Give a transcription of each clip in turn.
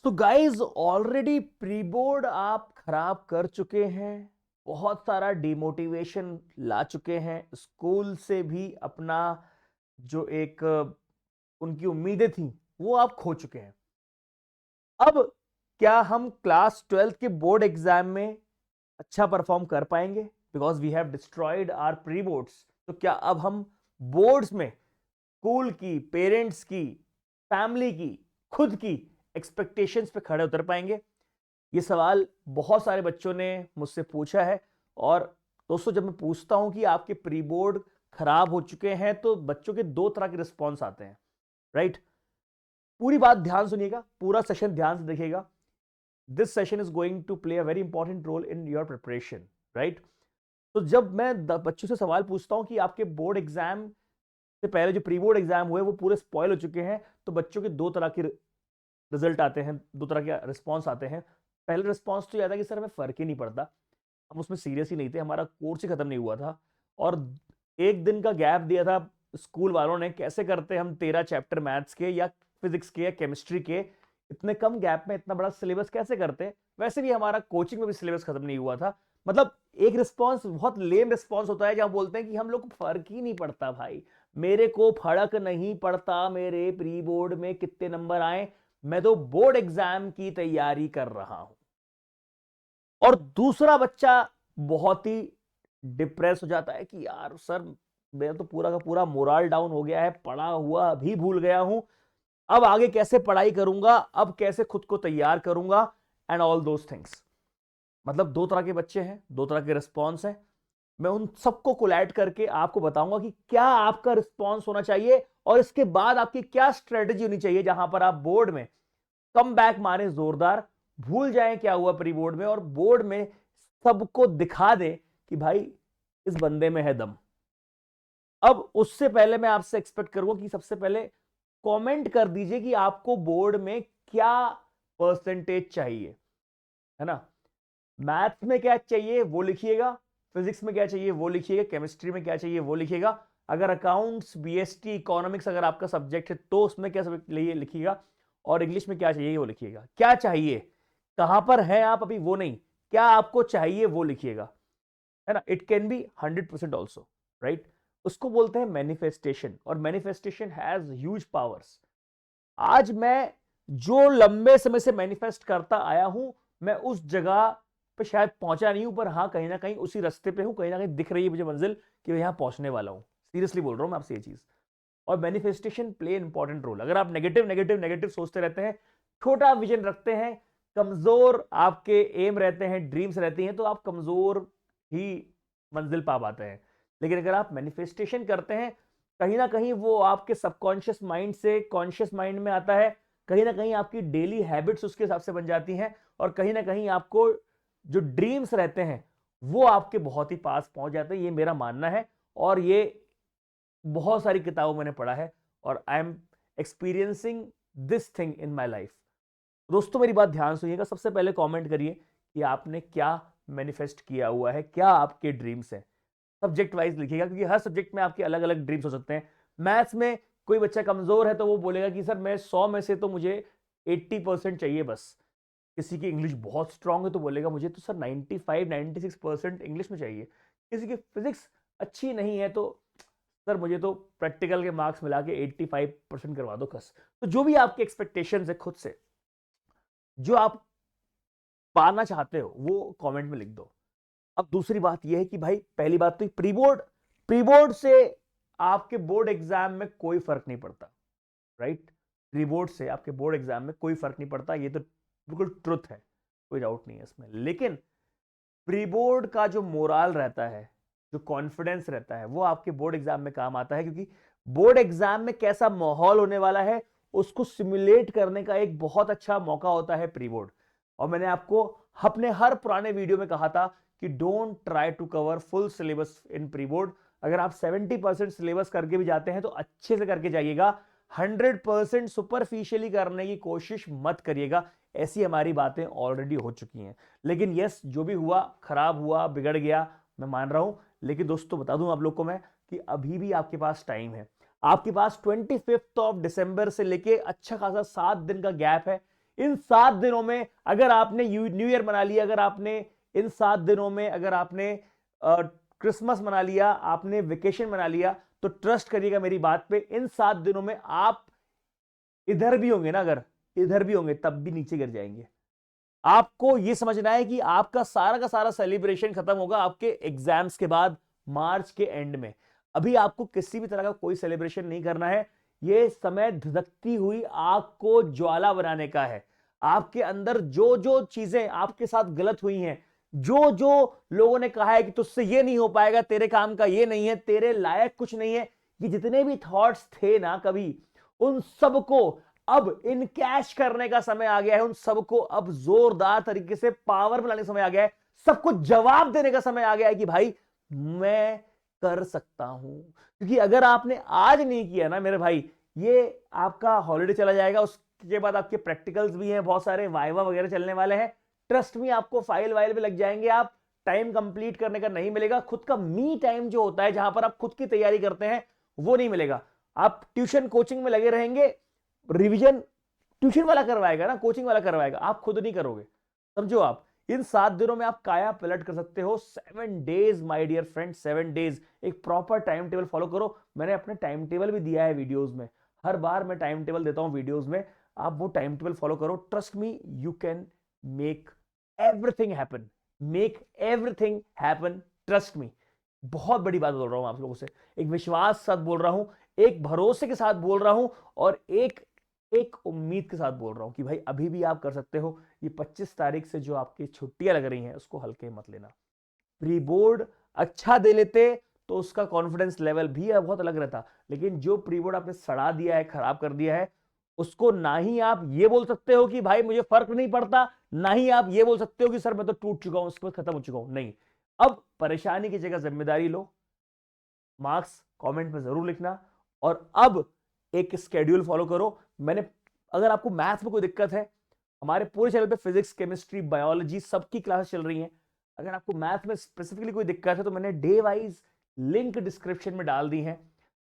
तो guys already pre board आप खराब कर चुके हैं। बहुत सारा डिमोटिवेशन ला चुके हैं। स्कूल से भी अपना जो एक उनकी उम्मीदें थी वो आप खो चुके हैं। अब क्या हम क्लास 12th के बोर्ड एग्जाम में अच्छा परफॉर्म कर पाएंगे? Because we have destroyed our pre boards. तो क्या अब हम बोर्ड्स में स्कूल की, पेरेंट्स की, फैमिली की, खुद की एक्सपेक्टेशंस पे खड़े उतर पाएंगे? ये सवाल बहुत सारे बच्चों ने मुझसे पूछा है। और दोस्तों, जब मैं पूछता हूं कि आपके प्री बोर्ड खराब हो चुके हैं तो बच्चों के दो तरह के रिस्पॉन्स आते हैं, राइट? पूरी बात ध्यान सुनिएगा, पूरा सेशन ध्यान से देखिएगा। This session is going to play a very important role in your preparation, right? तो जब मैं बच्चों से सवाल पूछता हूं कि आपके बोर्ड एग्जाम से पहले जो प्री बोर्ड एग्जाम हुए वो पूरे स्पॉइल हो चुके हैं, तो बच्चों के दो तरह के रिजल्ट आते हैं, दो तरह के रिस्पॉन्स आते हैं। पहले रिस्पॉन्स तो यह था कि सर हमें फर्क ही नहीं पड़ता, हम उसमें सीरियस ही नहीं थे, हमारा कोर्स ही खत्म नहीं हुआ था। और एक दिन का गैप दिया था स्कूल वालों ने, कैसे करते हम 13 चैप्टर मैथ्स के या फिजिक्स के या केमिस्ट्री के, इतने कम गैप में इतना बड़ा सिलेबस कैसे करते? वैसे भी हमारा कोचिंग में भी सिलेबस खत्म नहीं हुआ था। मतलब एक रिस्पॉन्स बहुत लेम रिस्पॉन्स होता है जहां बोलते हैं कि हम लोग को फर्क ही नहीं पड़ता भाई, मेरे को फर्क नहीं पड़ता मेरे प्री बोर्ड में कितने नंबर आए, मैं तो बोर्ड एग्जाम की तैयारी कर रहा हूं। और दूसरा बच्चा बहुत ही डिप्रेस हो जाता है कि यार सर, मेरा तो पूरा का पूरा मोरल डाउन हो गया है, पढ़ा हुआ भी भूल गया हूं, अब आगे कैसे पढ़ाई करूंगा, अब कैसे खुद को तैयार करूंगा, एंड ऑल दोज थिंग्स। मतलब दो तरह के बच्चे हैं, दो तरह के रिस्पॉन्स हैं। मैं उन सबको कोलैट करके आपको बताऊंगा कि क्या आपका रिस्पॉन्स होना चाहिए और इसके बाद आपकी क्या स्ट्रेटेजी होनी चाहिए जहां पर आप बोर्ड में कम बैक मारे जोरदार, भूल जाएं क्या हुआ प्री बोर्ड में और बोर्ड में सबको दिखा दे कि भाई इस बंदे में है दम। अब उससे पहले मैं आपसे एक्सपेक्ट करूंगा कि सबसे पहले कमेंट कर दीजिए कि आपको बोर्ड में क्या परसेंटेज चाहिए, है ना? मैथ्स में क्या चाहिए वो लिखिएगा, फिजिक्स में क्या चाहिए वो लिखिएगा, केमिस्ट्री में क्या चाहिए वो लिखिएगा। अगर अकाउंट्स, बीएसटी, इकोनॉमिक्स अगर आपका सब्जेक्ट है तो उसमें क्या लिखिएगा, और इंग्लिश में क्या चाहिए वो लिखिएगा। क्या चाहिए, कहां पर है आप अभी वो नहीं, क्या आपको चाहिए वो लिखिएगा, है ना? It can be 100% also, right? उसको बोलते हैं मैनिफेस्टेशन, और मैनिफेस्टेशन हैज ह्यूज पावर्स। आज मैं जो लंबे समय से मैनिफेस्ट करता आया हूं, मैं उस जगह पे शायद पहुंचा नहीं हूं, पर हाँ कहीं ना कहीं उसी रास्ते पे हूं, कहीं ना कहीं दिख रही है मुझे मंजिल कि मैं यहां पहुंचने वाला हूं। सीरियसली बोल रहा हूं मैं आपसे ये चीज। और मैनिफेस्टेशन प्ले इंपॉर्टेंट रोल। अगर आप नेगेटिव नेगेटिव नेगेटिव सोचते रहते हैं, छोटा विजन रखते हैं, कमजोर आपके एम रहते हैं, ड्रीम्स रहती हैं, तो आप कमजोर ही मंजिल पा पाते हैं। लेकिन अगर आप मैनिफेस्टेशन करते हैं, कहीं ना कहीं वो आपके सबकॉन्शियस माइंड से कॉन्शियस माइंड में आता है, कहीं ना कहीं आपकी डेली हैबिट्स उसके हिसाब से बन जाती हैं, और कहीं ना कहीं आपको जो ड्रीम्स रहते हैं वो आपके बहुत ही पास पहुंच जाते हैं। ये मेरा मानना है, और ये बहुत सारी किताबों मैंने पढ़ा है, और I am experiencing this thing in my life. दोस्तों मेरी बात ध्यान सुनिएगा, सबसे पहले कमेंट करिए कि आपने क्या मैनिफेस्ट किया हुआ है, क्या आपके ड्रीम्स हैं। सब्जेक्ट वाइज लिखिएगा, क्योंकि हर सब्जेक्ट में आपके अलग अलग ड्रीम्स हो सकते हैं। मैथ्स में कोई बच्चा कमजोर है तो वो बोलेगा कि सर मैं 100 में से तो मुझे 80% चाहिए बस। किसी की इंग्लिश बहुत स्ट्रांग है तो बोलेगा मुझे तो सर 95-96% इंग्लिश में चाहिए। किसी की फिजिक्स अच्छी नहीं है तो सर मुझे तो प्रैक्टिकल के मार्क्स मिला के 85% करवा दो बस। तो जो भी आपके एक्सपेक्टेशंस है खुद से, जो आप पाना चाहते हो वो कमेंट में लिख दो। अब दूसरी बात यह है कि भाई, पहली बात तो प्री बोर्ड से आपके बोर्ड एग्जाम में कोई फर्क नहीं पड़ता, राइट? प्री बोर्ड से आपके बोर्ड एग्जाम में कोई फर्क नहीं पड़ता, ये तो बिल्कुल ट्रुथ है, कोई डाउट नहीं है इसमें। लेकिन प्री बोर्ड का जो मोराल रहता है, जो कॉन्फिडेंस रहता है, वो आपके बोर्ड एग्जाम में काम आता है, क्योंकि बोर्ड एग्जाम में कैसा माहौल होने वाला है उसको सिमुलेट करने का एक बहुत अच्छा मौका होता है प्री बोर्ड। और मैंने आपको अपने हर पुराने वीडियो में कहा था कि don't try to cover full syllabus in pre board. अगर आप 70% सिलेबस करके भी जाते हैं तो अच्छे से करके जाइएगा, 100% सुपरफिशियली करने की कोशिश मत करिएगा। ऐसी हमारी बातें ऑलरेडी हो चुकी हैं। लेकिन यस, जो भी हुआ, खराब हुआ, बिगड़ गया, मैं मान रहा हूं। लेकिन दोस्तों बता दूं आप लोग को मैं कि अभी भी आपके पास टाइम है। आपके पास 25 ऑफ दिसंबर से लेके अच्छा खासा 7 दिन का गैप है। इन 7 दिनों में अगर आपने न्यू ईयर मना लिया, अगर आपने इन 7 दिनों में अगर आपने क्रिसमस मना लिया, आपने वेकेशन मना लिया, तो ट्रस्ट करिएगा मेरी बात पे, इन 7 दिनों में आप इधर भी होंगे ना, अगर इधर भी होंगे तब भी नीचे गिर जाएंगे। आपको यह समझना है कि आपका सारा का सारा सेलिब्रेशन खत्म होगा आपके एग्जाम्स के बाद, मार्च के एंड में। अभी आपको किसी भी तरह का कोई सेलिब्रेशन नहीं करना है। यह समय धधकती हुई आग को ज्वाला बनाने का है। आपके अंदर जो जो चीजें आपके साथ गलत हुई हैं, जो जो लोगों ने कहा है कि तुझसे ये नहीं हो पाएगा, तेरे काम का ये नहीं है, तेरे लायक कुछ नहीं है, ये जितने भी थॉट्स थे ना कभी, उन सबको अब इनकैश करने का समय आ गया है। उन सबको अब जोरदार तरीके से पावर में लाने का समय आ गया है। सबको जवाब देने का समय आ गया है कि भाई मैं कर सकता हूं। क्योंकि अगर आपने आज नहीं किया ना मेरे भाई, ये आपका हॉलिडे चला जाएगा, उसके बाद आपके प्रैक्टिकल्स भी हैं, बहुत सारे वाइवा वगैरह चलने वाले हैं। ट्रस्ट में आपको फाइल वाइल भी लग जाएंगे, आप टाइम कंप्लीट करने का नहीं मिलेगा। खुद का मी टाइम जो होता है, जहां पर आप खुद की तैयारी करते हैं, वो नहीं मिलेगा। आप ट्यूशन कोचिंग में लगे रहेंगे, रिवीजन ट्यूशन वाला करवाएगा ना, कोचिंग वाला करवाएगा, आप खुद नहीं करोगे। समझो, आप इन 7 दिनों में आप काया पलट कर सकते हो। 7 days my dear friend, 7 days. एक प्रॉपर टाइम टेबल फॉलो करो। मैंने अपने टाइम टेबल भी दिया है वीडियोस में, हर बार मैं टाइम टेबल देता हूं वीडियोस में, आप वो टाइम टेबल फॉलो करो। Trust me, you can make everything happen, make everything happen, trust me. बहुत बड़ी बात बोल रहा हूं आप लोगों से, एक विश्वास के साथ बोल रहा हूं, एक भरोसे के साथ बोल रहा हूं, और एक उम्मीद के साथ बोल रहा हूं कि भाई अभी भी आप कर सकते हो। ये 25 तारीख से जो आपकी छुट्टियां लग रही हैं, उसको हल्के मत लेना। प्री बोर्ड अच्छा दे लेते तो उसका कॉन्फिडेंस लेवल भी बहुत अलग रहता, लेकिन जो प्री बोर्ड आपने सड़ा दिया है, खराब कर दिया है, उसको ना ही आप ये बोल सकते हो कि भाई मुझे फर्क नहीं पड़ता, ना ही आप ये बोल सकते हो कि सर मैं तो टूट चुका हूं, उसके बाद खत्म हो चुका हूं। नहीं, अब परेशानी की जगह जिम्मेदारी लो। मार्क्स कमेंट में जरूर लिखना, और अब एक स्केड्यूल फॉलो करो। मैंने, अगर आपको मैथ्स में कोई दिक्कत है, हमारे पूरे चैनल पे फिजिक्स, केमिस्ट्री, बायोलॉजी सबकी क्लासेस चल रही हैं। अगर आपको मैथ में स्पेसिफिकली कोई दिक्कत है, तो मैंने डे वाइज लिंक डिस्क्रिप्शन में डाल दी है।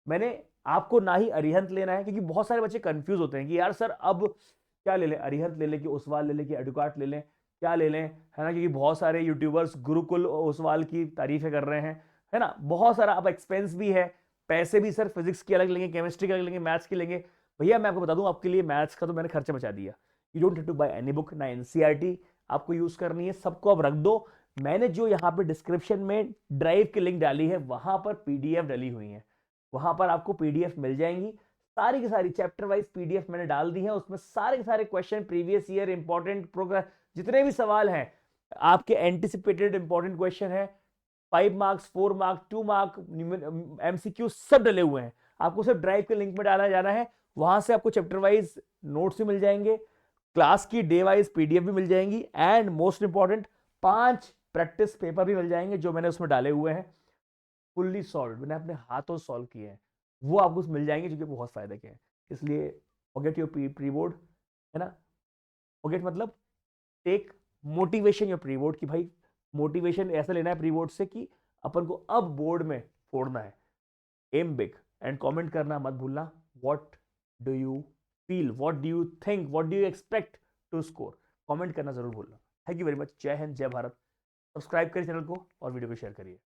मैंने आपको ना ही अरिहंत लेना है, क्योंकि बहुत सारे बच्चे कंफ्यूज होते हैं कि यार सर अब क्या ले लें, अरिहंत ले लें कि ओसवाल ले लें कि एडुकाट ले लें, क्या ले लें, है ना। क्योंकि बहुत सारे यूट्यूबर्स गुरुकुल ओसवाल की तारीफें कर रहे हैं, है ना। बहुत सारा अब एक्सपेंस भी है, पैसे भी सर फिजिक्स की अलग लेंगे, केमिस्ट्री के अलग लेंगे, मैथ्स की लेंगे। भैया मैं आपको बता दूं, आपके लिए मैथ्स का तो मैंने खर्चा बचा दिया। You don't have to buy any book, ना एनसीईआरटी आपको यूज करनी है, सबको अब रख दो। मैंने जो यहाँ पे डिस्क्रिप्शन में ड्राइव की लिंक डाली है, वहां पर पीडीएफ डली हुई है, वहां पर आपको पीडीएफ मिल जाएंगी। सारी की सारी चैप्टर वाइज पीडीएफ मैंने डाल दी है, उसमें सारे के सारे question, previous year important program, जितने भी सवाल हैं आपके एंटिसिपेटेड इंपॉर्टेंट क्वेश्चन है, 5 मार्क्स, 4 मार्क्स, 2 मार्क एमसीक्यू सब डले हुए हैं। आपको सिर्फ ड्राइव के लिंक में डाला जाना है, वहां से आपको चैप्टर वाइज नोट्स भी मिल जाएंगे, क्लास की डे वाइज पीडीएफ भी मिल जाएंगी, and most important 5 practice paper भी मिल जाएंगे जो मैंने उसमें डाले हुए हैं, फुल्ली सॉल्व, मैंने अपने हाथों सॉल्व किए हैं, वो आपको मिल जाएंगे, जो कि बहुत फायदे के हैं। इसलिए फॉरगेट योर प्री बोर्ड, है ना। फॉरगेट मतलब take motivation your pre board, कि भाई मोटिवेशन ऐसा लेना है प्री बोर्ड से कि अपन को अब बोर्ड में फोड़ना है। एम बिग, एंड कमेंट करना मत भूलना, what do you feel, what do you think, what do you expect to score, comment करना जरूर भूलना। Thank you very much. जय हिंद, जय भारत। सब्सक्राइब करिए चैनल को और वीडियो को शेयर करिए।